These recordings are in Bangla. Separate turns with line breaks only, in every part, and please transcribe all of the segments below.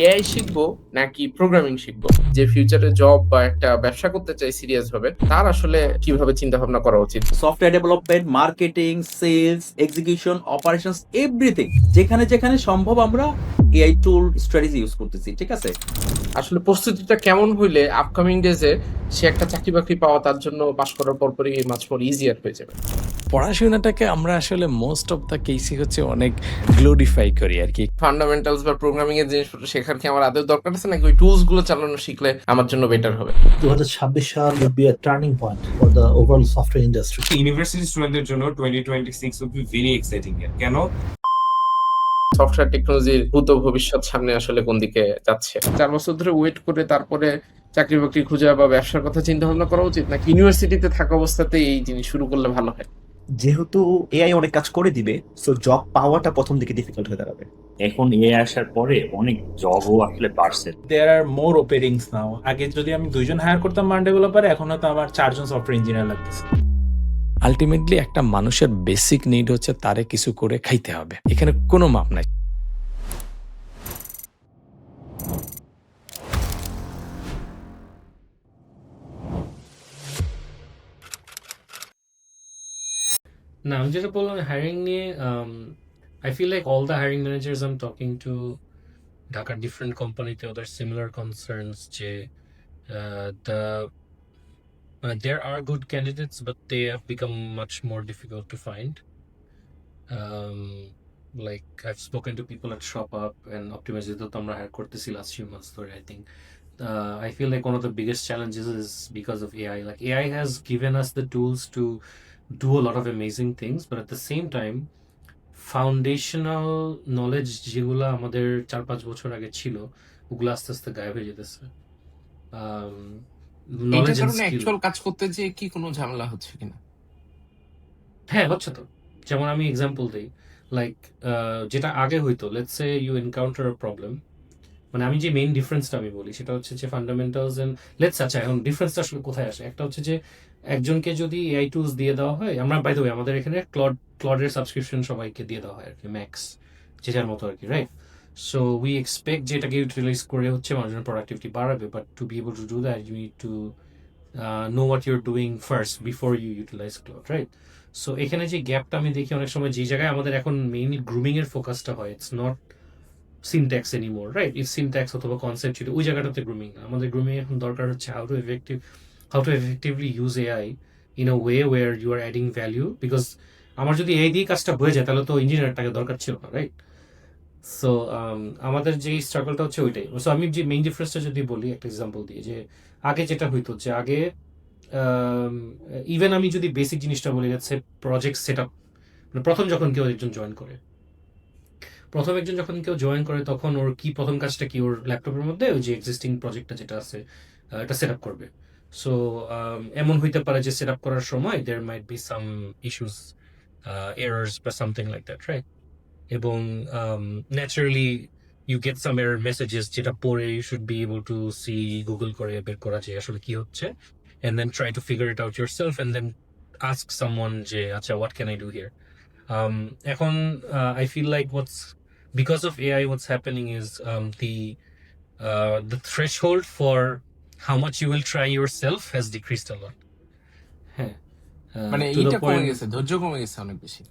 এআই শিখবো নাকি প্রোগ্রামিং শিখবো? যে ফিউচারে জব বা একটা ব্যবসা করতে চায় সিরিয়াস ভাবে, তার আসলে কিভাবে চিন্তা ভাবনা করা উচিত?
Software development, marketing, sales, execution, operations everything. যেখানে সম্ভব আমরা এআই টুল স্ট্র্যাটেজি ইউজ করতেছি। ঠিক আছে?
আসলে প্রস্তুতিটা কেমন হইলে আপকামিং ডেজ এ সে একটা চাকরি-বাকরি পাওয়া তার জন্য পাস করার পরপরই মাচ মোর ইজিয়ার হয়ে যাবে?
পড়াশোনাটাকে আমরা আসলে মোস্ট অফ দ্য কেসই হচ্ছে অনেক গ্লোরিফাই করি আরকি।
ফান্ডামেন্টালস বা প্রোগ্রামিং এর জিনিসপত্র শেখার কি আমার আদৌ দরকার আছে নাকি ওই টুলস গুলো চালানো শিখলে আমার জন্য বেটার হবে?
2026 সাল would be a turning point for the overall software industry.
University স্টুডেন্টদের জন্য 2026 would be very exciting year. কেন?
সফটওয়্যার টেকনোলজির ভূত ভবিষ্যৎ সামনে আসলে কোন দিকে যাচ্ছে? ৪ বছর ধরে ওয়েট করে তারপরে চাকরি-বাকরি খোঁজা বা ব্যবসার কথা চিন্তা ভাবনা করা উচিত নাকি ইউনিভার্সিটিতে থাকা অবস্থাতেই এই জিনিস শুরু করলে ভালো হয়?
যেহেতু এআই অনেক কাজ করে দিবে, সো জব পাওয়াটা প্রথম দিকে ডিফিকাল্ট হয়ে দাঁড়াবে।
এখন এআই আসার পরে অনেক জবও আসলে বাড়ছে।
দেয়ার আর মোর ওপেনিংস নাও। আগে যদি আমি ২ জন হায়ার করতাম মান ডেভেলপারে, এখন হয়তো আমার ৪ জন সফটওয়্যার ইঞ্জিনিয়ার লাগতেছে।
আল্টিমেটলি একটা মানুষের বেসিক নিড হচ্ছে তারে কিছু করে খাইতে হবে। এখানে কোনো মাপ নাই।
না, আমি যেটা বললাম হায়ারিং নিয়ে, I feel like all the hiring managers I'm talking to ঢাকার different কোম্পানিতে ওদের similar concerns যে there are good candidates but they have become much more difficult to find. Like I've spoken to people at ShopUp and Optimize যেহেতু তো আমরা hire করতেছি last few months ধরে, I think I feel like one of the biggest challenges is because of AI. Like AI has given us the tools to do a lot of amazing things, but at the same time foundational knowledge যেগুলো আমাদের ৪-৫ বছর আগে ছিল ওগুলো আস্তে আস্তে গায়েব হয়ে যেতেছে।
এইটার কারণে অ্যাকচুয়াল কাজ করতে যেয়ে কি কোনো ঝামেলা হচ্ছে কিনা?
হ্যাঁ, হচ্ছে তো। যেমন আমি এক্সাম্পল দিই, লাইক যেটা আগে হইতো, let's say you encounter a problem, মানে আমি যে মেইন ডিফারেন্সটা আমি বলি সেটা হচ্ছে যে ফান্ডামেন্টালস এন্ড লেটস, আচ্ছা এখন ডিফারেন্সটা আসলে কোথায় আসে? একটা হচ্ছে যে একজনকে যদি এআই টুলস দিয়ে দেওয়া হয়, আমরা বাই দ্য ওয়ে আমাদের এখানে ক্লডের সাবস্ক্রিপশন সবাইকে দিয়ে দেওয়া হয় আর কি, ম্যাক্স যে যার মতো আর কি, রাইট? সো উই এক্সপেক্ট যে এটাকে ইউটিলাইজ করে হচ্ছে মানুষের প্রোডাক্টিভিটি বাড়াবে, but to be able to do that you need to know what you're doing first before you utilize Claude, right? So এখানে যে গ্যাপটা আমি দেখি অনেক সময়, যে জায়গায় আমাদের এখন মেইনলি গ্রুমিং এর ফোকাসটা হয়, it's not syntax anymore, right? It's syntax অথবা কনসেপ্ট ছিল, ওই জায়গাটাতে গ্রুমিং না। আমাদের গ্রুমিং এখন দরকার হচ্ছে how to effectively use AI in a way where you are adding value, because আমার যদি এআই দিয়ে কাজটা হয়ে যায় তাহলে তো ইঞ্জিনিয়ারটাকে দরকার ছিল না, রাইট? সো আমাদের যে স্ট্রাগলটা হচ্ছে ওইটাই। সো আমি যে মেইন ডিফারেন্সটা যদি বলি একটা এক্সাম্পল দিয়ে, যে আগে যেটা হইতো, যে আগে ইভেন আমি যদি বেসিক জিনিসটা বলি, যাচ্ছে প্রজেক্ট সেট আপ, মানে প্রথম যখন কেউ একজন জয়েন করে তখন ওর কি প্রথম কাজটা কি, ওর ল্যাপটপের মধ্যে ওই যে এক্সিস্টিং প্রজেক্টটা যেটা আছে এটা সেট আপ করবে। সো এমন হইতে পারে যে সেট আপ করার সময় there might be some issues, errors বা সামথিং লাইক দ্যাট, রাইট? এবং naturally you get some error messages, যেটা পরে you should be able to see, Google করে বের করা যে আসলে কি হচ্ছে, and then try to figure it out yourself and then ask someone যে আচ্ছা what can I do here. এখন I feel like because of AI what's happening is the threshold for how much you will try yourself has decreased a lot. হ্যাঁ,
মানে
to the
এইটা কমে
point-
গেছে, ধৈর্য কমে গেছে অনেক বেশি।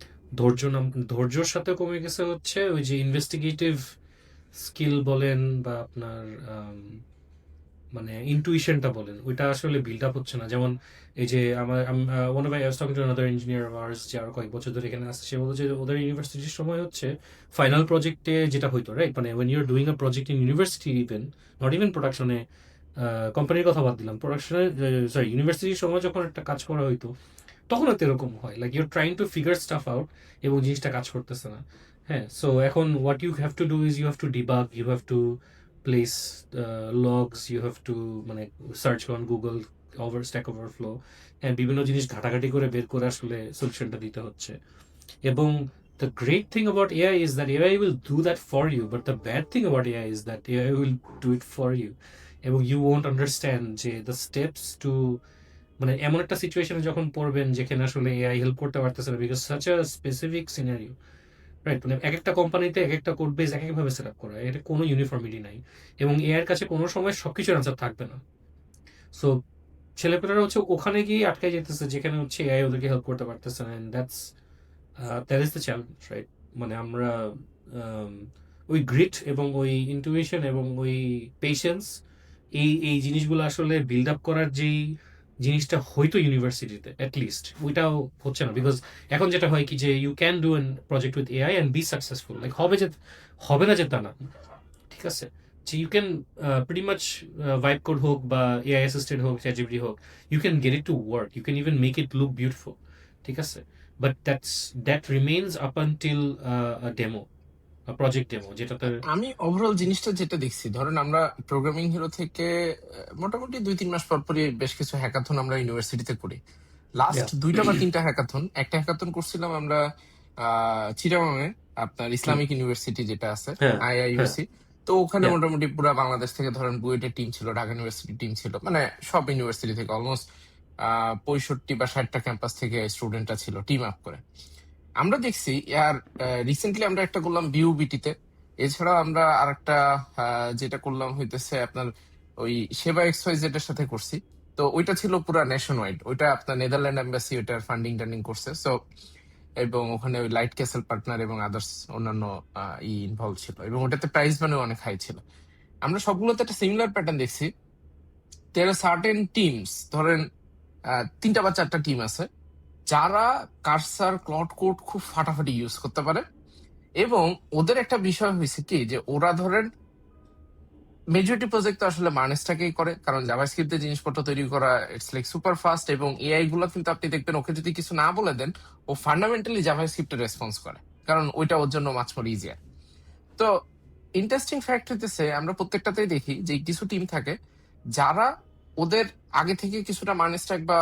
ধৈর্যর সাথে কমে গেছে হচ্ছে ওই যে ইনভেস্টিগেটিভ স্কিল বলেন বা আপনার মানে ইনটুইশনটা বলেন, ওইটা আসলে বিল্ড আপ হচ্ছে না। যেমন এই যে আমার one of I was talking to another engineer of hours, যে আরো কয়েক বছর ধরে এখানে আসছে, সে বলছে যে ওদের ইউনিভার্সিটির সময় হচ্ছে ফাইনাল প্রজেক্টে যেটা হইতো, রাইট? মানে when you're doing a project in university, even not even প্রোডাকশনে, কোম্পানির কথা বাদ দিলাম, প্রোডাকশনে সরি ইউনিভার্সিটির সময় যখন একটা কাজ করা হইতো তখন হয়তো এরকম হয়, like you're trying to figure stuff out এবং জিনিসটা কাজ করতেছে না। হ্যাঁ, সো এখন what you have to do is you have to debug, you have to place logs, you have to মানে search on Google Stack Overflow, হ্যাঁ, বিভিন্ন জিনিস ঘাটাঘাটি করে বের করে আসলে সলিউশনটা দিতে হচ্ছে। এবং the great thing about AI is that AI will do that for you, but the bad thing about AI is that AI will do it for you এবং you won't understand যে the steps to, মানে এমন একটা সিচুয়েশনে যখন পড়বেন যেখানে আসলে এআই হেল্প করতে পারতেছে না, because such a specific scenario, right? মানে এক একটা কোম্পানিতে এক একটা কোড বেস এক একভাবে সেট আপ করা, এটা কোনো ইউনিফর্মিটি নাই, এবং এআইয়ের কাছে কোনো সময় সবকিছুর আনসার থাকবে না। সো ছেলেপেলেরা হচ্ছে ওখানে গিয়ে আটকে যেতেছে যেখানে হচ্ছে এআই ওদেরকে হেল্প করতে পারতেছে না, and that is the challenge, right? মানে আমরা um, ওই গ্রিট এবং ওই ইন্টুইশন এবং ওই পেশেন্স, এই জিনিসগুলো আসলে বিল্ড আপ করার যেই জিনিসটা হয়তো ইউনিভার্সিটিতে অ্যাটলিস্ট ওইটাও হচ্ছে না, বিকজ এখন যেটা হয় কি যে you can do an project with AI and be successful, like হবে না যে তা না, ঠিক আছে? যে you can pretty much vibe code হোক বা এআই অ্যাসিস্টেড হোক, চ্যাটজিপিটি হোক, you can get it to work, you can even make it look beautiful, ঠিক আছে? But that remains up until demo, project demo, যেটাতে
আমি ওভারঅল জিনিসটা যেটা দেখছি, ধরেন আমরা প্রোগ্রামিং হিরো থেকে মোটামুটি 2-3 মাস পর পরই বেশ কিছু হ্যাকাথন আমরা ইউনিভার্সিটিতে করি। লাস্ট 2টা বা 3টা হ্যাকাথন, একটা হ্যাকাথন করছিলাম আমরা চিটাগাংয়ে, আপনার ইসলামিক ইউনিভার্সিটি যেটা আছে,
হ্যাঁ,
আইআইইউসি। তো ওখানে
Yeah.
মোটামুটি পুরো বাংলাদেশ থেকে ধরেন বুয়েটের টিম ছিল, ঢাকা ইউনিভার্সিটির টিম ছিল, মানে সব ইউনিভার্সিটি থেকে অলমোস্ট 65 বা 60টা ক্যাম্পাস থেকে স্টুডেন্টরা ছিল টিম আপ করে। আমরা দেখছি আর রিসেন্টলি আমরা একটা করলাম বিউবিটিতে, এছাড়াও আমরা আরেকটা যেটা করলাম হইতেছে আপনার ওই সেবা এক্সওয়াইজ এর সাথে করছি। তো ওইটা ছিল পুরা নেশন ওয়াইড, ওইটা আপনার নেদারল্যান্ড এম্বাসি ওইটার ফান্ডিং টান্ডিং করছে। সো এবং ওখানে ওই লাইট ক্যাসেল পার্টনার এবং আদার্স অন্যান্য ইনভলভ ছিল, এবং ওটাতে প্রাইস মানে অনেক হাই ছিল। আমরা সবগুলোতে একটা সিমিলার প্যাটার্ন দেখছি। দেয়ার আর সার্টেন টিমস, ধরেন 3টা বা 4টা টিম আছে যারা কার্সার ক্লড কোড খুব ফাটাফাটি ইউজ করতে পারে, এবং ওদের একটা বিষয় হয়েছে কি যে ওরা ধরেন মেজরিটি প্রজেক্ট তো আসলে মানেসটাকেই করে, কারণ জাভাস্ক্রিপ্টে জিনিসপত্র তৈরি করা ইটস লাইক সুপার ফাস্ট, এবং এআই গুলো কিন্তু আপনি দেখবেন ওকে যদি কিছু না বলে দেন ও ফান্ডামেন্টালি জাভাস্ক্রিপ্টে রেসপন্স করে, কারণ ওইটা ওর জন্য মাছ মোর ইজিয়ার। তো ইন্টারেস্টিং ফ্যাক্ট হইতেছে আমরা প্রত্যেকটাতেই দেখি যে কিছু টিম থাকে যারা ওদের আগে থেকে কিছুটা মানেস্টাক বা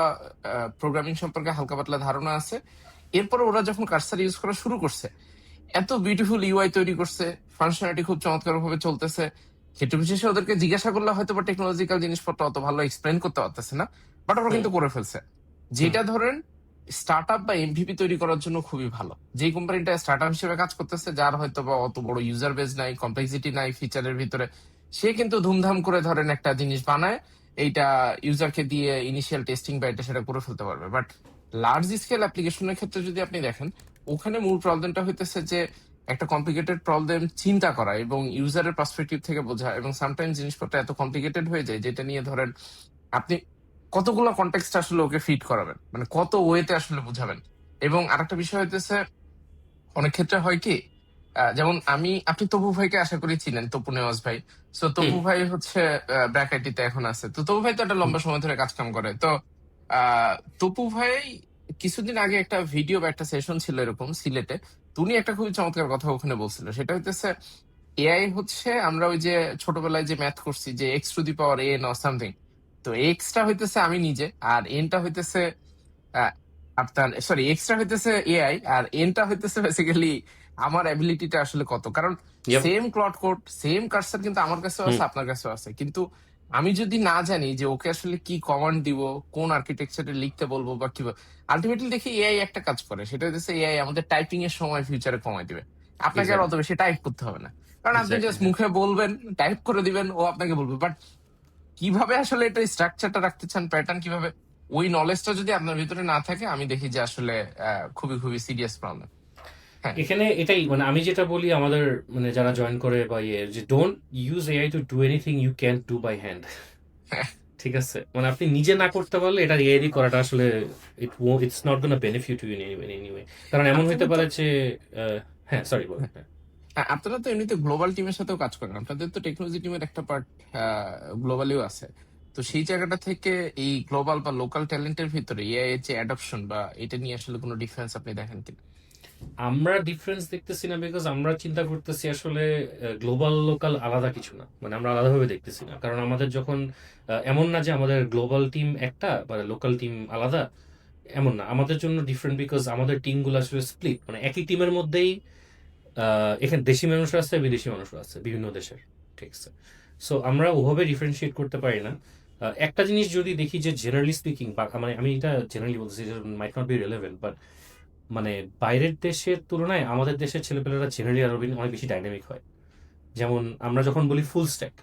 প্রোগ্রামিং সম্পর্কে হালকা পাতলা ধারণা আছে, এরপরে ওরা যখন কার্সার ইউজ করা শুরু করছে এত বিউটিফুল ইউআই তৈরি করছে, ফাংশনালিটি খুব চমৎকার ভাবে চলতেছে, ক্ষেত্র বিশেষে ওদেরকে জিজ্ঞাসা করলে হয়তো বা টেকনোলজিক্যাল জিনিসপত্র অত ভালো এক্সপ্লেন করতে পারতেছে না, বাট ওরা কিন্তু করে ফেলছে। যেটা ধরেন স্টার্ট আপ বা এমভিপি তৈরি করার জন্য খুবই ভালো। যে কোম্পানিটা স্টার্ট আপ হিসেবে কাজ করতেছে, যার হয়তো বা অত বড় ইউজার বেস নাই, কমপ্লেক্সিটি নাই ফিচারের ভিতরে, সে কিন্তু ধুমধাম করে ধরেন একটা জিনিস বানায়, এইটা ইউজারকে দিয়ে ইনিশিয়াল টেস্টিং বা এটা সেটা করে ফেলতে পারবে। বাট লার্জ স্কেল অ্যাপ্লিকেশনের ক্ষেত্রে যদি আপনি দেখেন, ওখানে মূল প্রবলেমটা হইতেছে যে একটা কমপ্লিকেটেড প্রবলেম চিন্তা করা এবং ইউজারের পার্সপেক্টিভ থেকে বোঝা, এবং সামটাইমস জিনিসপত্র এত কমপ্লিকেটেড হয়ে যায় যেটা নিয়ে ধরেন আপনি কতগুলো কন্টেক্সট আসলে ওকে ফিট করাবেন, মানে কত ওয়েতে আসলে বুঝাবেন। এবং আরেকটা বিষয় হইতেছে অনেক ক্ষেত্রে হয় কি, যেমন আপনি তপু ভাইকে আশা করি চিনেন, তপু নেওয়াজ ভাই। সো তপু ভাই হচ্ছে ব্র্যাকেটিতে এখন আছে। তো তপু ভাই তো একটা লম্বা সময় ধরে কাজ কাম করে। তো তপু ভাই কিছুদিন আগে একটা ভিডিও বা একটা সেশন ছিল এরকম সিলেটে, তুমি একটা খুবই চমৎকার কথা ওখানে বলছিল, সেটা হইতেছে এআই হচ্ছে আমরা ওই যে ছোটবেলায় যে ম্যাথ করছি যে x to the power N or something, তো এক্সটা হইতেছে আমি নিজে, আর এনটা হইতেছে আপনার সরি এক্সটা হইতেছে এআই, আর এনটা হইতেছে বেসিক্যালি আমার অ্যাবিলিটিটা আসলে কত। কারণ
Yep.
Same Claude code same cursor কিন্তু আমার কাছেও আছে আপনার কাছেও আছে, কিন্তু আমি যদি না জানি যে ওকে আসলে কি কমান্ড দিব, কোন আর্কিটেকচারে লিখতে বলবো বা কি, আলটিমেটলি দেখি এআই একটা কাজ করে, সেটা হচ্ছে এআই আমাদের টাইপিং এর সময় ফিউচারে কমাই দিবে। আপনাকে আর অত বেশি টাইপ করতে হবে না, কারণ আপনি
Exactly,
জাস্ট মুখে বলবেন, টাইপ করে দিবেন, ও আপনাকে বলবে। বাট কিভাবে আসলে এটা স্ট্রাকচারটা রাখতে চান, প্যাটার্ন কিভাবে, ওই নলেজটা যদি আপনার ভিতরে না থাকে, আমি দেখি যে আসলে খুবই খুবই সিরিয়াস প্রবলেম। হ্যাঁ,
এখানে এটাই মানে আমি যেটা বলি আমাদের মানে যারা জয়েন করে বা যে don't use AI to do anything you can do by hand, ঠিক আছে? মানে আপনি নিজে না করতে পারলে এটা এআই দিয়ে করাটা আসলে it's not gonna benefit you in anyway. কারণ এমন হতে পারে যে হ্যাঁ সরি বলেন।
আপনারা তো এমনিতে গ্লোবাল টিমের সাথেও কাজ করেন, আপনাদের তো টেকনোলজি টিমের একটা পার্ট গ্লোবালিও আছে। তো সেই জায়গাটা থেকে এই গ্লোবাল বা লোকাল ট্যালেন্টের ভিতরে এআই এর যে অ্যাডপশন বা এটা নিয়ে আসলে কোনো ডিফারেন্স আপনি দেখেন কিনা?
আমরা ডিফারেন্স দেখতেছি না, বিকজ আমরা চিন্তা করতেছি আসলে গ্লোবাল লোকাল আলাদা কিছু না, মানে আমরা আলাদাভাবে দেখতেছি না। কারণ আমাদের যখন এমন না যে আমাদের গ্লোবাল টিম একটা বা লোকাল টিম আলাদা, এমন না, আমাদের জন্য ডিফারেন্ট, বিকজ আমাদের টিমগুলো আসলে স্প্লিট, মানে একই টিমের মধ্যেই এখানে দেশি মানুষ আছে, বিদেশি মানুষ আছে বিভিন্ন দেশের, ঠিক আছে? সো আমরা ওভাবে ডিফারেন্সিয়েট করতে পারি না। একটা জিনিস যদি দেখি যে জেনারেলি স্পিকিং, বা মানে আমি এটা জেনারেলি বলতেছি, might not be relevant, but মানে বাইরের দেশের তুলনায় আমাদের দেশের ছেলেপেলেরা জেনারেলি আরো অনেক বেশি ডাইনামিক হয়। যেমন আমরা যখন বলি ফুল স্ট্যাক,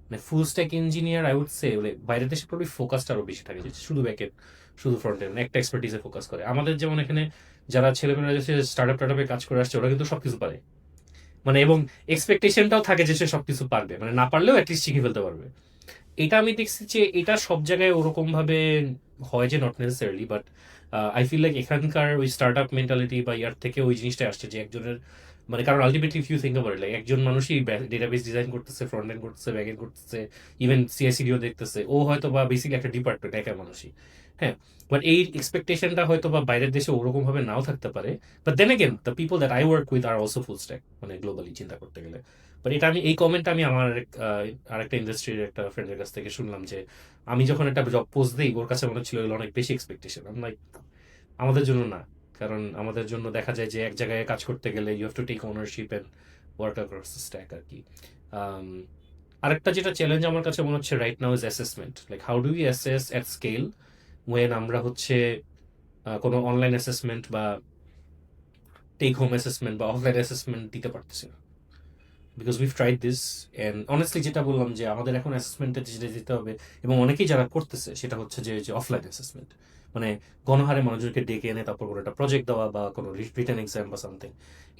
মানে full stack engineer I would say বাইরের দেশে প্রবলি ফোকাসটা আরো বেশি থাকে, যে শুধু ব্যাকএন্ড শুধু ফ্রন্ট এন্ড একটা এক্সপার্টিসে ফোকাস করে। আমাদের যেমন এখানে যারা ছেলেপেলেরা যে স্টার্টআপ টার্টআপে কাজ করে আসছে ওরা কিন্তু সবকিছু পারে, মানে এবং এক্সপেকটেশনটাও থাকে যে সে সবকিছু পারবে, মানে না পারলেও অ্যাটলিস্ট শিখে ফেলতে পারবে। এটা আমি দেখছি যে এটা সব জায়গায় ওরকম ভাবে হয় যে not necessarily, but I feel like এখানকার ওই স্টার্ট আপ মেন্টালিটি বা ইয়ার থেকে ওই জিনিসটা আসছে যে একজনের, মানে কারণ ultimately if you think about it, like একজন মানুষই ডেটাবেস ডিজাইন করতেছে, ফ্রন্ট এন্ড করতেছে, ব্যাক এন্ড করতেছে, ইভেন সিআইসিডিও দেখতেছে, ও হয়তো বা বেসিক্যালি একটা ডিপার্টমেন্ট একা মানুষই। হ্যাঁ, বাট এই এক্সপেকটেশনটা হয়তো বা বাইরের দেশে ওরকম ভাবে নাও থাকতে পারে। But then again the people that I work with are also full stack, মানে গ্লোবালি চিন্তা করতে গেলে। বাট এটা আমি এই কমেন্টটা আমি আমার আরেকটা ইন্ডাস্ট্রির একটা ফ্রেন্ডের কাছ থেকে শুনলাম যে আমি যখন একটা জব পোস্ট দিই ওর কাছে মনে হচ্ছিল এগুলো অনেক বেশি এক্সপেকটেশন। আমি লাইক আমাদের জন্য না, কারণ আমাদের জন্য দেখা যায় যে এক জায়গায় কাজ করতে গেলে you have to take ownership and work across the stack আর কি। আরেকটা যেটা চ্যালেঞ্জ আমার কাছে মনে হচ্ছে right now is assessment, like how do you assess at scale when আমরা হচ্ছে কোনো অনলাইন অ্যাসেসমেন্ট বা টেক হোম অ্যাসেসমেন্ট বা অফলাইন অ্যাসেসমেন্ট দিতে পারতেছি না, because we've tried this and honestly যেটা বললাম যে আমাদের এখন অ্যাসেসমেন্টে যেটা দিতে হবে এবং অনেকেই যারা করতেছে সেটা হচ্ছে যে অফলাইন অ্যাসেসমেন্ট, মানে গণহারে মানুষজনকে ডেকে এনে তারপর কোনো একটা প্রজেক্ট দেওয়া বা কোনো রিটেন এক্সাম বা সামথিং।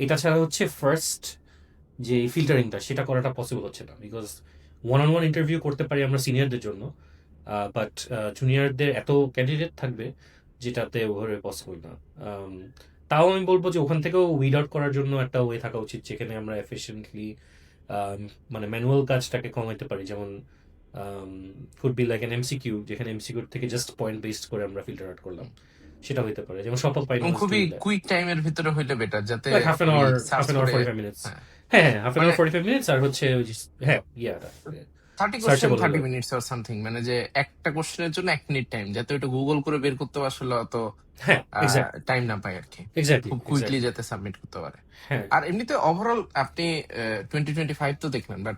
এটা ছাড়া হচ্ছে ফার্স্ট যে ফিল্টারিংটা সেটা করাটা পসিবল হচ্ছে না, because one on one interview করতে পারি আমরা সিনিয়রদের জন্য, বাট জুনিয়রদের এত ক্যান্ডিডেট থাকবে যেটাতে ওভাবে পসিবল না। তাও আমি বলবো যে ওখান থেকেও উইড আউট করার জন্য একটা ওয়ে থাকা উচিত যেখানে আমরা এফিসিয়েন্টলি মানে ম্যানুয়াল কাজটাকে কমাইতে পারি, যেমন could be like N MCQ, যেখানে এমসিকিউ থেকে জাস্ট পয়েন্ট বেসড করে আমরা ফিল্টার আউট করলাম, সেটা হইতে পারে। যেমন সফল পাই
এবং খুবই কুইক টাইমের ভিতরে হইলে বেটার, যাতে
হাফ অ্যান আওয়ার 45 মিনিটস। হ্যাঁ, হাফ অ্যান আওয়ার 45 মিনিটস আর হচ্ছে হ্যাঁ
30 কোশ্চেন 30 মিনিটস অর সামথিং, মানে যে একটা কোশ্চেনের জন্য 1 মিনিট টাইম, যাতে ওটা গুগল করে বের করতে আসলে অত
হ্যাঁ এক্স্যাক্টলি
টাইম না পায় আর কি,
এক্স্যাক্টলি
খুব কুইকলি যাতে সাবমিট করতে পারে।
হ্যাঁ।
আর এমনিতে ওভারঅল আপনি 2025 তো দেখলেন, বাট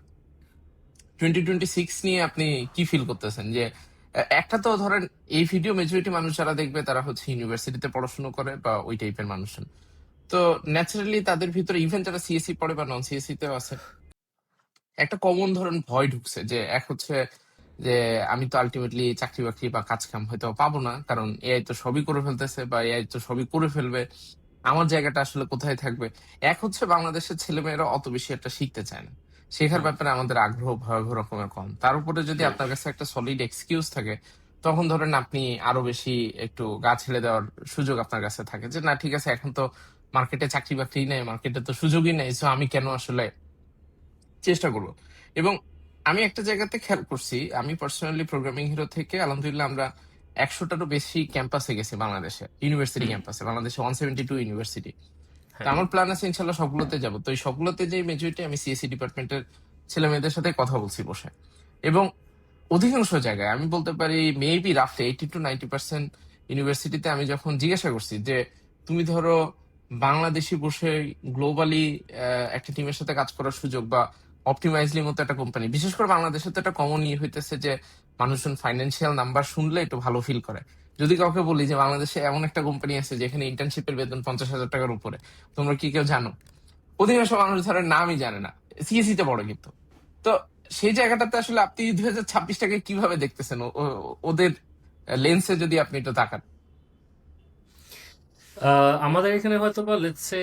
2026 নিয়ে আপনি কি ফিল করতেছেন? যে একটা তো ধরেন এই ভিডিও মেজরিটি মানুষ যারা দেখবে তারা হচ্ছে ইউনিভার্সিটিতে পড়াশোনা করে বা ওই টাইপের মানুষজন, তো ন্যাচারালি তাদের ভিতরে ইভেন যারা সিএসসি পড়ে বা নন সিএসসি তেও আছে, একটা কমন ধরন ভয় ঢুকছে যে এক হচ্ছে যে আমি তো আলটিমেটলি চাকরি বাকরি বা কাজ কাম হয়তো পাবো না, কারণ এআই তো সবই করে ফেলতেছে বা এআই তো সবই করে ফেলবে, আমার জায়গাটা আসলে কোথায় থাকবে। এক হচ্ছে বাংলাদেশের ছেলেমেয়েরা অত বেশি একটা শিখতে চায় না, শেখার ব্যাপারে আমাদের আগ্রহ ভয়াবহ রকমের কম। তার উপরে যদি আপনার কাছে একটা সলিড এক্সকিউজ থাকে, তখন ধরেন আপনি আরো বেশি একটু গা ছেড়ে দেওয়ার সুযোগ আপনার কাছে থাকে, যে না ঠিক আছে এখন তো মার্কেটে চাকরি বাকরি নেই, মার্কেটে তো সুযোগই নেই, সো আমি কেন আসলে চেষ্টা করবো। এবং আমি একটা জায়গাতে খেয়াল করছি, আমি পার্সোনালি প্রোগ্রামিং হিরো থেকে আলহামদুলিল্লাহ আমরা 100টারও বেশি ক্যাম্পাসে গেছি বাংলাদেশে, ইউনিভার্সিটি ক্যাম্পাসে, বাংলাদেশে 172 ইউনিভার্সিটি। তো আমার প্ল্যান আছে ইনশাল্লাহ সবগুলোতে যাবো। তো এই সবগুলোতে যে মেজরিটি আমি সিএসসি ডিপার্টমেন্টের ছেলে মেয়েদের সাথে কথা বলছি বসে, এবং অধিকাংশ জায়গায় আমি বলতে পারি মেবি রাফলি 80-90% ইউনিভার্সিটিতে আমি যখন জিজ্ঞাসা করছি যে তুমি ধরো বাংলাদেশি বসে গ্লোবালি একটা টিমের সাথে কাজ করার সুযোগ বা অপটিমাইজলি মতো একটা কোম্পানি, বিশেষ করে বাংলাদেশে তো একটা কমন ইয়ে হইতেছে যে মানুষজন ফাইন্যান্সিয়াল নাম্বার শুনলে একটু ভালো ফিল করে। যদি কাউকে বলি যে বাংলাদেশে এমন একটা কোম্পানি আছে যেখানে ইন্টার্নশিপের বেতন 50,000 টাকার উপরে, তোমরা কি কেউ জানো? অধিকাংশ মানুষ ধরেন নামই জানে না, সিএসসি তে পড়ে কিন্তু। তো সেই জায়গাটাতে আসলে আপনি 2026টাকে কিভাবে দেখতেছেন ওদের লেন্সে, যদি আপনি একটু তাকান?
আমাদের এখানে হয়তো বা let's say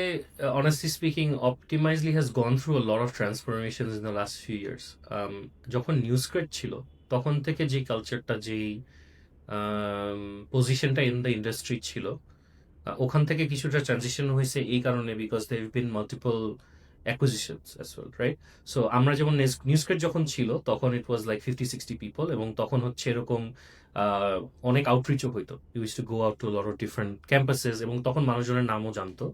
honestly speaking Optimizely has gone through a lot of transformations in the last few years. যখন নিউজক্রেট ছিল তখন থেকে যে কালচারটা, যেই পজিশনটা ইন দ্য ইন্ডাস্ট্রি ছিল, ওখান থেকে কিছুটা ট্রানজিশন হয়েছে এই কারণে because they have been multiple acquisitions as well, right? So আমরা যেমন নিউজক্রেট যখন ছিল তখন ইট ওয়াজ লাইক 50-60 পিপল, এবং তখন হচ্ছে এরকম অনেক আউটরিচও হইতো, used to go out to lot of different campuses, এবং তখন মানুষজনের নামও জানতো,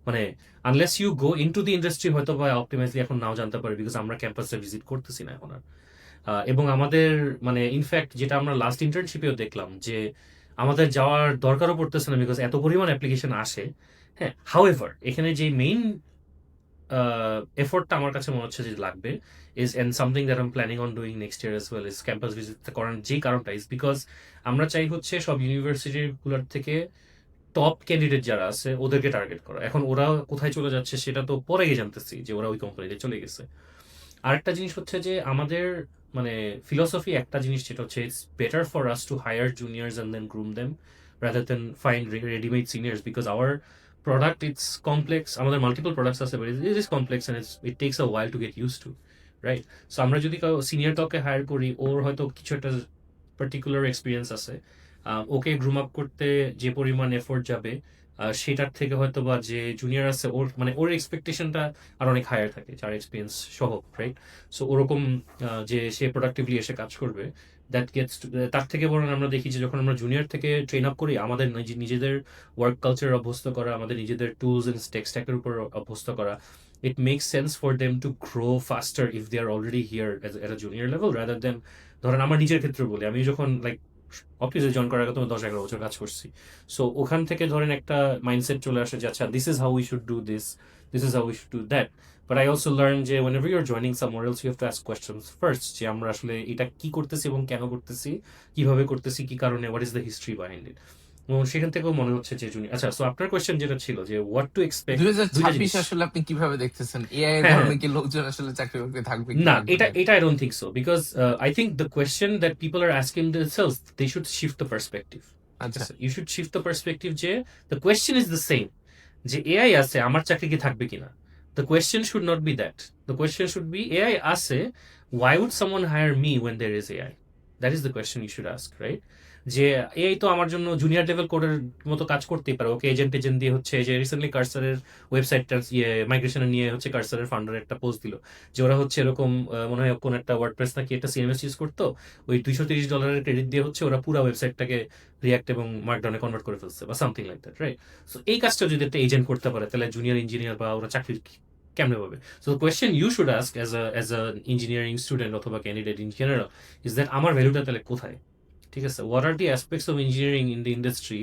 মানে unless you go in to the industry হয়তো বা অপটিমাইজলি এখন নাও জানতে পারে বিকজ আমরা ক্যাম্পাসে ভিজিট করতেছি না এখন আর। এবং আমাদের মানে ইনফ্যাক্ট যেটা আমরা লাস্ট ইন্টার্নশিপেও দেখলাম যে আমাদের যাওয়ার দরকারও পড়তেছে না বিকজ এত পরিমাণ অ্যাপ্লিকেশন আসে। হ্যাঁ, হাউএভার এখানে যে মেইন এফোর্টটা আমার কাছে মনে হচ্ছে যে লাগবে is and something that I am planning on doing next year as well is campus visit করার যে কারণটা ইজ বিকজ আমরা চাই হচ্ছে সব ইউনিভার্সিটিগুলোর থেকে টপ ক্যান্ডিডেট যারা আছে ওদেরকে টার্গেট করা। এখন ওরা কোথায় চলে যাচ্ছে সেটা তো পরে গিয়ে জানতেছি যে ওরা ওই কোম্পানিতে চলে গেছে। আরেকটা জিনিস হচ্ছে যে আমাদের মানে ফিলসফি একটা জিনিস যেটা হচ্ছে it's better for us to hire juniors and then groom them rather than find readymade seniors, because our product it's complex. আমাদের মাল্টিপল প্রোডাক্টস আছে, but it is complex and it takes a while to get used to, right? So আমরা যদি সিনিয়র কাউকে হায়ার করি, ওর হয়তো কিছু একটা পার্টিকুলার এক্সপিরিয়েন্স আছে, ওকে গ্রুম আপ করতে যে পরিমাণ এফোর্ট যাবে সেটার থেকে হয়তো বা যে জুনিয়র আছে ওর মানে ওর এক্সপেকটেশনটা আর অনেক হায়ার থাকে যার এক্সপিরিয়েন্স সহ, রাইট? সো ওরকম যে সে প্রোডাক্টিভলি এসে কাজ করবে, দ্যাট গেটস তার থেকে বরং আমরা দেখি যে যখন আমরা জুনিয়র থেকে ট্রেন আপ করি, আমাদের নিজেদের ওয়ার্ক কালচার অভ্যস্ত করা, আমাদের নিজেদের টুলস এন্ড টেক স্ট্যাকের উপর অভ্যস্ত করা, it makes sense for them to grow faster if they are already here at a junior level rather than ধরেন আমার নিজের ক্ষেত্রে বলি, আমি যখন লাইক অফিসে জয়েন করার আগে তো 10-11 বছর কাজ করছি। সো ওখান থেকে ধরেন একটা মাইন্ডসেট চলে আসে যে আচ্ছা this is how we should do this is how we should do that. But I also learn যে whenever you're joining somewhere else you have to ask questions first, যে আমরা আসলে এটা কি করতেছি এবং কেন করতেছি, কিভাবে করতেছি, কি কারণে, what is the history behind it. এবং সেখান থেকেও মনে হচ্ছে যে জুনিয়র। আচ্ছা, সো আপনার কোয়েশ্চেন যেটা ছিল যে হোয়াট টু এক্সপেক্ট
2026 আসলে আপনি কিভাবে দেখতেছেন এআই এর
হ্যাঁ,
ধরনের কি লোকজন আসলে চাকরি বাকরি থাকবে
না, এটা I don't think so, because I think the question that people are asking themselves, they should shift the perspective.
আচ্ছা
You should shift the perspective যে the question is the same, যে AI আছে আমার চাকরি কি থাকবে কিনা। The question should not be that. The question should be AI আছে, why would someone hire me when there is AI? That is the question you should ask, right? যে AI তো আমার জন্য জুনিয়র লেভেল কোডের মতো কাজ করতেই পারে, ওকে এজেন্ট দিয়ে হচ্ছে যে রিসেন্টলি কার্সারের ওয়েবসাইটটা মাইগ্রেশন নিয়ে হচ্ছে কার্সারের ফাউন্ডার একটা পোস্ট দিল যে ওরা হচ্ছে এরকম মনে হয় কোন একটা ওয়ার্ডপ্রেস নাকি একটা সিএমএস ইউজ করতো, ওই $230 ক্রেডিট দিয়ে হচ্ছে ওরা পুরো ওয়েবসাইটটাকে রিয়াক্ট এবং মার্কডাউনে কনভার্ট করে ফেলছে বা something like that, right? So এই কাজটা যদি একটা এজেন্ট করতে পারে তাহলে জুনিয়র ইঞ্জিনিয়ার বা ওরা চাকরি কেমনে পাবে? So question you should ask as a engineering student অথবা candidate in general is that আমার ভ্যালুটা তাহলে কোথায়, ঠিক আছে? What are the aspects of engineering in the industry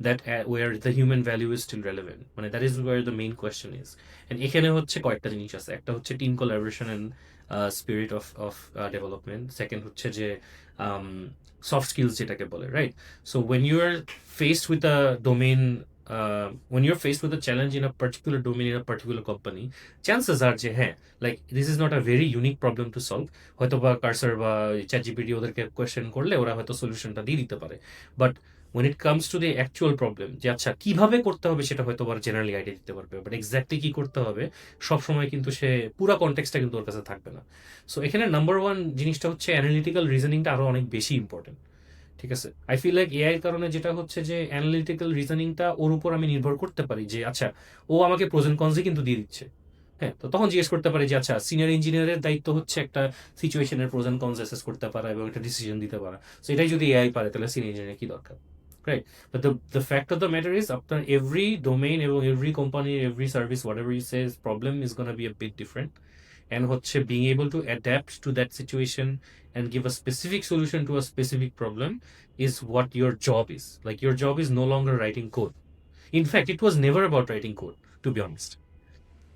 that where the human value is still relevant? মানে that is where the main question is. And এখানে হচ্ছে কয়েকটা জিনিস আছে। একটা হচ্ছে team collaboration and spirit of development. Second হচ্ছে যে সফট স্কিলস যেটাকে বলে, right? So when you are faced with a domain when you're faced with a challenge in a particular domain in a particular company, chances are যে হ্যাঁ like this is not a very unique problem to solve, হয়তো বা কার্সার বা চ্যাটজিপিটি ওদেরকে কোয়েশ্চেন করলে ওরা হয়তো সলিউশনটা দিয়ে দিতে পারে, but when it comes to the actual problem যে আচ্ছা কিভাবে করতে হবে সেটা হয়তো বা জেনারেলি আইডিয়া দিতে পারবে, বাট এক্স্যাক্টলি কি করতে হবে সব সময় কিন্তু সে পুরো কনটেক্সটটা কিন্তু ওর কাছে থাকবে না। সো এখানে নাম্বার ওয়ান জিনিসটা হচ্ছে অ্যানালিটিক্যাল রিজনিংটা আরো অনেক বেশি ইম্পর্টেন্ট, ঠিক আছে? আই ফিল লাইক এআই এর কারণে যেটা হচ্ছে যে অ্যানালিটিক্যাল রিজনিংটা ওর উপর আমি নির্ভর করতে পারি যে আচ্ছা ও আমাকে প্রোজ এন্ড কনসই কিন্তু দিয়ে দিচ্ছে, হ্যাঁ, তো তখন জিজ্ঞেস করতে পারি যে আচ্ছা সিনিয়র ইঞ্জিনিয়ারের দায়িত্ব হচ্ছে একটা সিচুয়েশনের প্রোজ এন্ড কনস অ্যাসেস করতে পারা এবং একটা ডিসিশন দিতে পারা। সো এটাই যদি এআই পারে তাহলে সিনিয়র ইঞ্জিনিয়ার কি দরকার, right? But the fact of the matter is আপনার every domain এবং every company, every service, whatever you say, problem is going to be a bit different, and হচ্ছে being able to adapt to that situation and give a specific solution to a specific problem is what your job is. Like your job is no longer writing code. In fact, it was never about writing code, to be honest.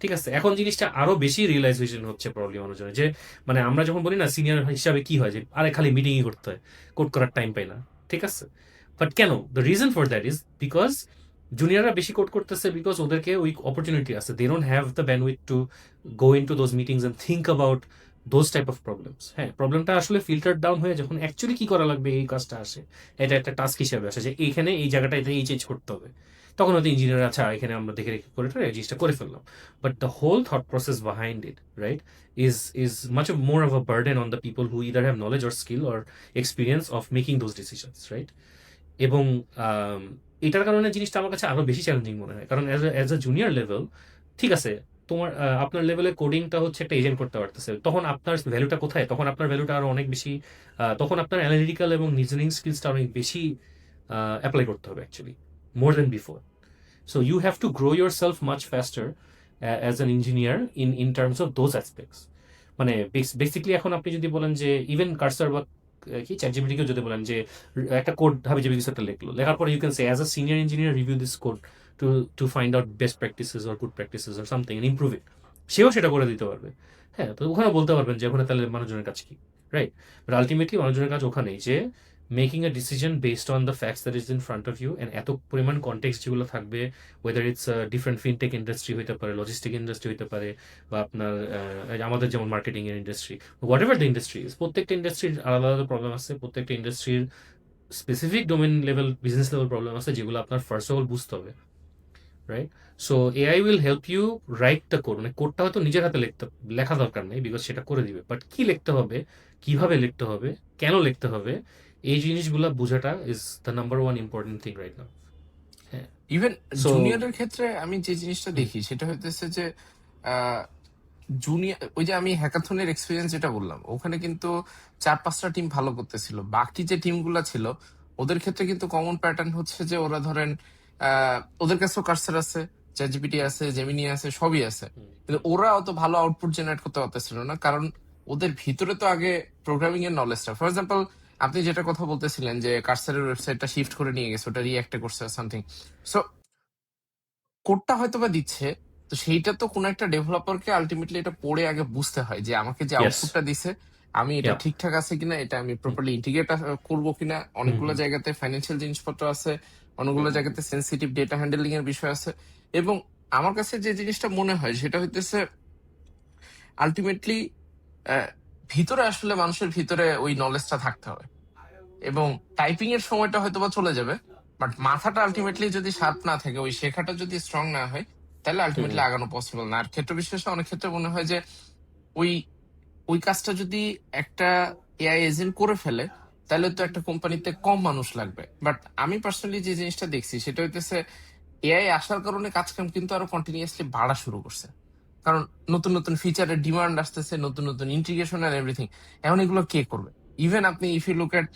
ঠিক আছে, এখন জিনিসটা আরো বেশি রিয়েলাইজেশন হচ্ছে প্রবলেম মানুষজনের যে মানে আমরা যখন বলি না সিনিয়র হিসাবে কি হয় যে আরে খালি মিটিংই করতে হয়, কোড করার টাইম পাই না, ঠিক আছে? বাট কেন? The reason for that is because জুনিয়ররা বেশি কোড করতেছে বিকজ ওদেরকে ওই অপরচুনিটি আছে, they don't have the bandwidth to go in to those meetings and think about those type of problems. হ্যাঁ, প্রবলেমটা আসলে ফিল্টার ডাউন হয়ে যখন অ্যাকচুয়ালি কি করা লাগবে এই কাজটা আসে, এটা একটা টাস্ক হিসাবে আসে যে এইখানে এই জায়গাটাতে এই চেঞ্জ করতে হবে, তখন হয়তো ইঞ্জিনিয়ার আচ্ছা এখানে আমরা দেখে রেখে করে এই জিনিসটা করে ফেললাম। But the whole thought process behind it, right, is much of more of a burden on the people who either have knowledge or skill or experience of making those decisions, right? এবং এটার কারণে জিনিসটা আমার কাছে আরো বেশি চ্যালেঞ্জিং মনে হয়, কারণ অ্যাজ আ জুনিয়র লেভেল ঠিক আছে তোমার আপনার লেভেলে কোডিংটা হচ্ছে একটা এজেন্ট করতে পারতেছে, তখন আপনার ভ্যালুটা কোথায়? তখন আপনার ভ্যালুটা আরো অনেক বেশি, তখন আপনার অ্যানালিটিক্যাল এবং রিজনিং স্কিলসটা অনেক বেশি অ্যাপ্লাই করতে হবে actually, more than before. So you have to grow yourself much faster as an engineer in terms of those aspects. মানে বেসিক্যালি এখন আপনি যদি বলেন যে ইভেন কার্সার বা কি চ্যাটজিপিটিকেও যদি বলেন যে একটা কোড ভাবে যে কিছু একটা লেখার পরে you can say as a senior engineer review this code to find out best practices or good practices or something and improve it, সেও সেটা করে দিতে পারবে। হ্যাঁ, তো ওখানে বলতে পারবেন যে ওখানে তাহলে মানুষজনের কাজ কি, রাইট? বাট আলটিমেটলি মানুষজনের কাজ ওখানেই যে making a decision based on the facts that is in front of you, and এত পরিমাণ কনটেক্সট যেগুলো থাকবে, whether it's different fintech industry হতে পারে, লজিস্টিক ইন্ডাস্ট্রি হতে পারে, বা আপনার আমাদের যেমন মার্কেটিং এর industry, whatever the industry, প্রত্যেকটা ইন্ডাস্ট্রির আলাদা আলাদা প্রবলেম আছে, প্রত্যেকটা ইন্ডাস্ট্রির specific domain level, business level problem আছে, যেগুলো আপনার ফার্স্ট অফ অল বুঝতে হবে, right? So AI will help you write the code, মানে কোডটা হয়তো নিজের হাতে লেখা দরকার নেই, বিকজ সেটা করে দিবে, বাট কি লিখতে হবে, কিভাবে লিখতে হবে, কেন লিখতে হবে, এই জিনিসগুলো বোঝাটা is the number one important thing right now.
Even
So-
জুনিয়রের ক্ষেত্রে আমি যে জিনিসটা দেখি সেটা হইতেছে যে জুনিয়র, ওই যে আমি হ্যাকাথনের এক্সপিরিয়েন্স যেটা বললাম, ওখানে কিন্তু 4-5টা টিম ভালো করতেছিল, বাকি যে টিমগুলো ছিল ওদের ক্ষেত্রে কিন্তু কমন প্যাটার্ন হচ্ছে যে ওরা ধরেন ওদের কাছেও কার্সার আছে, চ্যাটজিপিটি আছে, জেমিনি আছে, সবই আছে, কিন্তু ওরা অত ভালো আউটপুট জেনারেট করতে পারতেছিল না, কারণ ওদের ভিতরে তো আগে প্রোগ্রামিং এর নলেজটা, ফর এক্সাম্পল আপনি যেটা কথা বলতেছিলেন যে কার্সারের ওয়েবসাইটটা শিফট করে নিয়ে গেছে, ওটা রিঅ্যাক্টে করছে সামথিং, সো কোডটা হয়তো বা দিচ্ছে, তো সেইটা তো কোন একটা ডেভেলপারকে আলটিমেটলি এটা পড়ে আগে বুঝতে হয় যে আমাকে যে
Yes.
আউটপুটটা দিছে আমি এটা
Yeah.
ঠিকঠাক আছে কিনা, এটা আমি প্রপারলি ইন্টিগ্রেট করবো কিনা, অনেকগুলো
হুম।
জায়গাতে ফাইন্যান্সিয়াল জিনিসপত্র আছে, অনেকগুলো জায়গাতে সেন্সিটিভ ডেটা হ্যান্ডেলিং এর বিষয় আছে, এবং আমার কাছে যে জিনিসটা মনে হয় সেটা হইতেছে আলটিমেটলি ভিতরে আসলে মানুষের ভিতরে ওই নলেজটা থাকতে হবে, এবং টাইপিং এর সময়টা হয়তো বা চলে যাবে, বাট মাথাটা আলটিমেটলি যদি শার্প না থাকে, ওই শেখাটা যদি স্ট্রং না হয়, তাহলে আলটিমেটলি আগানো পসিবল না। আর ক্ষেত্র বিশেষে অনেক ক্ষেত্রে মনে হয় যে ওই ওই কাজটা যদি একটা এআই এজেন্ট করে ফেলে, তাহলে তো একটা কোম্পানিতে কম মানুষ লাগবে। বাট আমি পার্সোনালি যে জিনিসটা দেখছি সেটা হইতেছে এআই আসার কারণে কাজকাম কিন্তু আরো কন্টিনিউয়াসলি বাড়া শুরু করছে, কারণ নতুন নতুন ফিচারের ডিমান্ড আসতেছে, নতুন নতুন ইন্টিগ্রেশন আর এভরিথিং। এখন এগুলো কে করবে? ইভেন আপনি ইফ ইউ লুক এট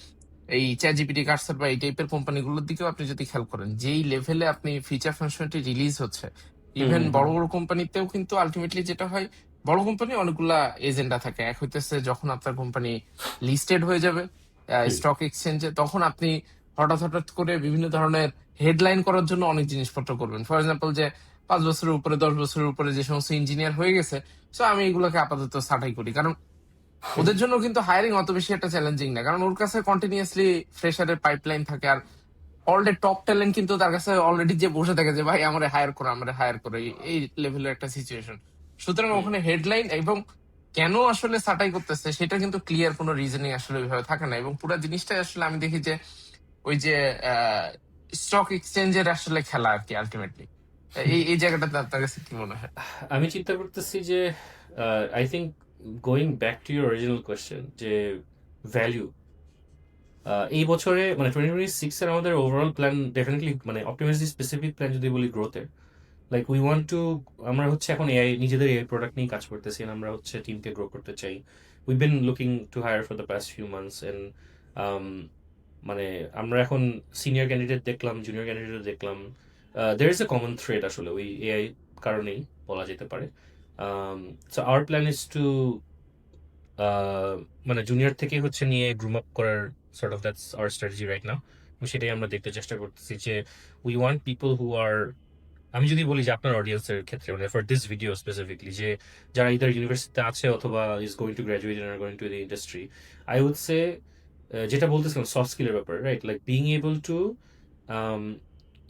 এই চ্যাটজিপিটি, কার্সার বা এই টাইপের কোম্পানিগুলোর দিকেও আপনি যদি খেয়াল করেন, যেই লেভেলে আপনি ফিচার ফাংশনটি রিলিজ হচ্ছে, ইভেন বড় বড় কোম্পানিতেও কিন্তু আলটিমেটলি যেটা হয়, বড় কোম্পানি অনেকগুলা এজেন্ডা থাকে। এক হইতেছে যখন আপনার কোম্পানি লিস্টেড হয়ে যাবে স্টক এক্সচেঞ্জে, তখন আপনি হঠাৎ হঠাৎ করে বিভিন্ন ধরনের হেডলাইন করার জন্য অনেক জিনিসপত্র করবেন। ফর এক্সাম্পল যে 5 বছরের উপরে 10 বছরের উপরে যে সমস্ত ইঞ্জিনিয়ার হয়ে গেছে, সো আমি এগুলোকে আপাতত ছাঁটাই করি, কারণ ওদের জন্য কিন্তু হায়ারিং অত বেশি একটা চ্যালেঞ্জিং না, কারণ ওর কাছে কন্টিনিউয়াসলি ফ্রেশারের পাইপলাইন থাকে, আর অলরেডি টপ ট্যালেন্ট কিন্তু তার কাছে অলরেডি যে বসে থাকে যে ভাই আমারে হায়ার করো, আমারে হায়ার করো, এই লেভেলের একটা সিচুয়েশন। সুতরাং ওখানে হেডলাইন এবং কেন আসলে ছাঁটাই করতেছে সেটা কিন্তু ক্লিয়ার কোনো রিজনিং আসলে ওইভাবে থাকে না, এবং পুরো জিনিসটাই আসলে আমি দেখি যে ওই যে স্টক এক্সচেঞ্জের আসলে খেলা আর কি আলটিমেটলি। এই জায়গাটাতে আপনার কাছে কি মনে হয়?
আমি চিন্তা করতেছি যে I think going back to your original question, যে ভ্যালু এই বছরে মানে 2026 এর আমাদের ওভারঅল প্ল্যান ডেফিনেটলি, মানে অপটিমাইজেশন স্পেসিফিক প্ল্যান যদি বলি গ্রোথের, লাইক উই ওয়ান্ট টু, আমরা হচ্ছে এখন এআই নিজেদের এআই প্রোডাক্ট নিয়ে কাজ করতেছি, and আমরা হচ্ছে টিমকে গ্রো করতে চাই। We been looking to hire for the past few months, and মানে আমরা এখন সিনিয়র ক্যান্ডিডেট দেখলাম, জুনিয়র ক্যান্ডিডেট দেখলাম, there is a common thread আসলে ওই এআই কারণেই বলা যেতে পারে। So our plan is to মানে জুনিয়র থেকে হচ্ছে নিয়ে গ্রুম আপ করার sort of that's our strategy right now. সেটাই আমরা দেখতে চেষ্টা করতেছি যে we want people who are, আমি যদি বলি যে আপনার অডিয়েন্সের ক্ষেত্রে, মানে ফর দিস ভিডিও স্পেসিফিকলি, যে যারা ইদার ইউনিভার্সিটিতে আছে অথবা is going to graduate and are going to the industry, I would say যেটা বলতেছিলাম সফট স্কিলের ব্যাপার, right? Like being able to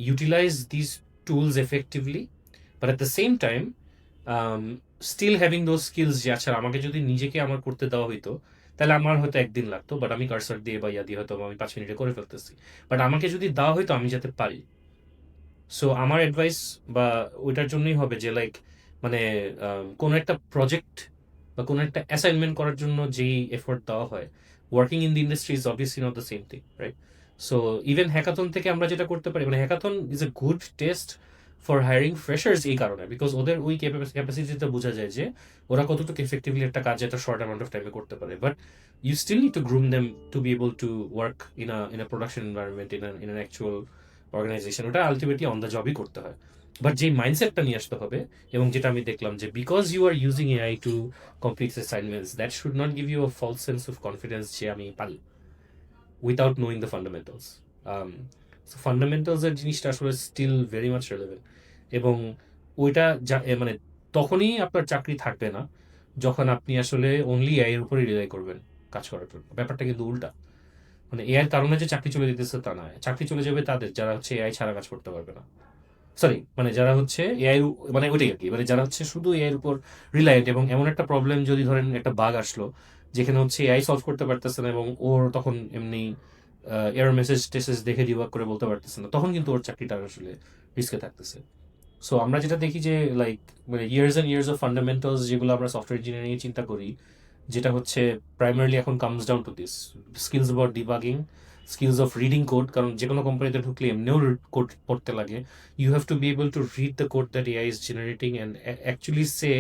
utilise this tools effectively, but at the same time still having those skills, যে আচ্ছা আমাকে যদি নিজেকে আমার করতে দেওয়া হইতো তাহলে আমার হয়তো একদিন লাগতো, বাট আমি কার্সার দিয়ে বা ইয়া দিয়ে হয়তো আমি 5 মিনিটে করে ফেলতেছি, বাট আমাকে যদি দেওয়া হইতো আমি যাতে পারি। সো আমার অ্যাডভাইস বা ওইটার জন্যই হবে যে লাইক মানে কোনো একটা প্রজেক্ট বা কোনো একটা অ্যাসাইনমেন্ট করার জন্য যেই এফোর্ট দেওয়া হয়, working in the industry is obviously not the same thing, right? So even hackathon থেকে আমরা যেটা করতে পারি, মানে hackathon is a good test for hiring freshers এই কারণে, বিকজ ওদের ওই ক্যাপাসিটিতে বোঝা যায় যে ওরা কতটুকু এফেক্টিভলি একটা কাজ একটা শর্ট অ্যামাউন্ট অফ টাইমে করতে পারে, but you still need to groom them to be able to work in a production environment, in an actual organisation. ওটা আলটিমেটলি অন দ্য জবই করতে হয়, বাট যেই মাইন্ডসেটটা নিয়ে আসতে হবে, এবং যেটা আমি দেখলাম যে because you are using AI to complete assignments, that should not give you a false sense of confidence যে আমি পারি, without knowing the fundamentals. So ফান্ডামেন্টালসের জিনিসটা আসলে স্টিল ভেরি মাচ রেলেভেন্ট, এবং ওইটা মানে তখনই আপনার চাকরি থাকবে না যখন আপনি আসলে অনলি এআই এর উপরে রিলাই করবেন কাজ করার জন্য। ব্যাপারটা কিন্তু উল্টা, মানে এআই কারণে যে চাকরি চলে যেতেছে তা না, চাকরি চলে যাবে তাদের যারা হচ্ছে এআই ছাড়া কাজ করতে পারবে না। সরি, মানে যারা হচ্ছে এআই, মানে ওইটাই আর কি, মানে যারা হচ্ছে শুধু এআই এর উপর রিলায়েন্ট, এবং এমন একটা প্রবলেম যদি ধরেন একটা বাগ আসলো যেখানে হচ্ছে এআই সলভ করতে পারতেছে না, এবং ওর তখন এমনি এরর মেসেজ টেসেজ দেখে ডিবাগ করে বলতে পারতেছে না, তখন কিন্তু ওর চাকরিটা আসলে রিস্কে থাকতেছে। সো আমরা যেটা দেখি যে লাইক মানে years and years of fundamentals যেগুলো আমরা সফটওয়্যার ইঞ্জিনিয়ারিং এ চিন্তা করি, যেটা হচ্ছে প্রাইমারিলি এখন comes down to this skills about debugging, skills of reading code, কারণ যে কোনো কোম্পানিতে ঢুকলে এমনিও কোড পড়তে লাগে। You have to be able to read the code that AI is generating and actually say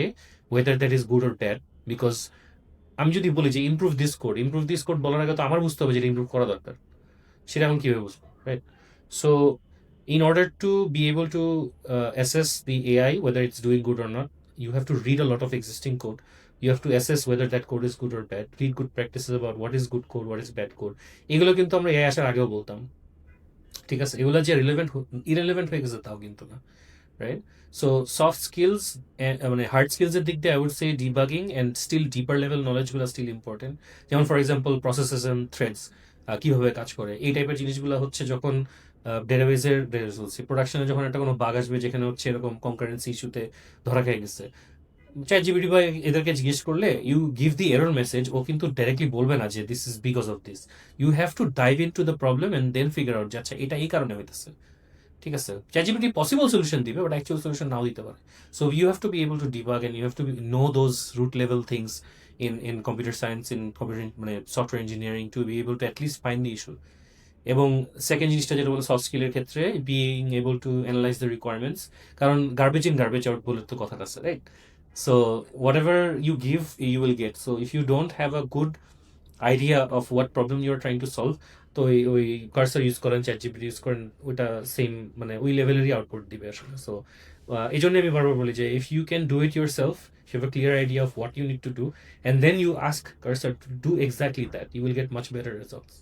whether that is good or bad, because আমি যদি বলি যে ইমপ্রুভ দিস কোড বলার আগে তো আমার বুঝতে হবে যে ইমপ্রুভ করা দরকার, সেটা এখন কিভাবে বুঝবো, right? So in order to be able to assess the AI whether it's doing good or not, you have to read a lot of existing code. You have to assess whether that code is good or bad, read good practices about what is good code, what is bad code. এগুলো কিন্তু আমরা AI আসার আগেও বলতাম, ঠিক আছে? এগুলো যে ইরেলেভেন্ট হয়ে গেছে তাও কিন্তু না, রাইট? সো সফট স্কিলস মানে হার্ড স্কিলসের দিক দিয়ে I would say debugging and still deeper level নলেজগুলো স্টিল ইম্পর্টেন্ট। যেমন for example processes and threads কীভাবে কাজ করে, এই টাইপের জিনিসগুলো হচ্ছে যখন ডেটাবেজের প্রোডাকশনে যখন একটা কোনো বাগ আসবে যেখানে হচ্ছে এরকম কনকারেন্সি ইস্যুতে ধরা খেয়ে গেছে, ChatGPT বা এদেরকে জিজ্ঞেস করলে you give the error message, ও কিন্তু ডাইরেক্টলি বলবে না যে this is because of this. You have to dive in to the problem and then figure out যে আচ্ছা এটা এই কারণে হইতেছে, ঠিক আছে? ChatGPT পসিবল সলিউশন দিবে, বাট অ্যাকচুয়াল সলিউশন নাও দিতে পারে। So you have to be able to debug and you have to know those root level things in computer science, in computer মানে software engineering, to be able to at least find the issue. এবং সেকেন্ড জিনিসটা যেটা বলে সফট স্কিলের ক্ষেত্রে being able to analyse the requirements, কারণ গার্বেজ ইন গার্বেজ আউট বলে তো কথাটা আছে, right? So whatever you give, you will get. So if you don't have a good idea of what problem you are trying to solve, তো ওই কার্সার ইউজ করেন, ChatGPT ইউজ করেন, ওইটা সেম মানে ওই লেভেলেরই আউটপুট দিবে আসলে। সো এই জন্য আমি বারবার বলি যে if you can do it yourself, you have a clear idea of what you need to do, and then you ask cursor to do exactly that, you will get much better results.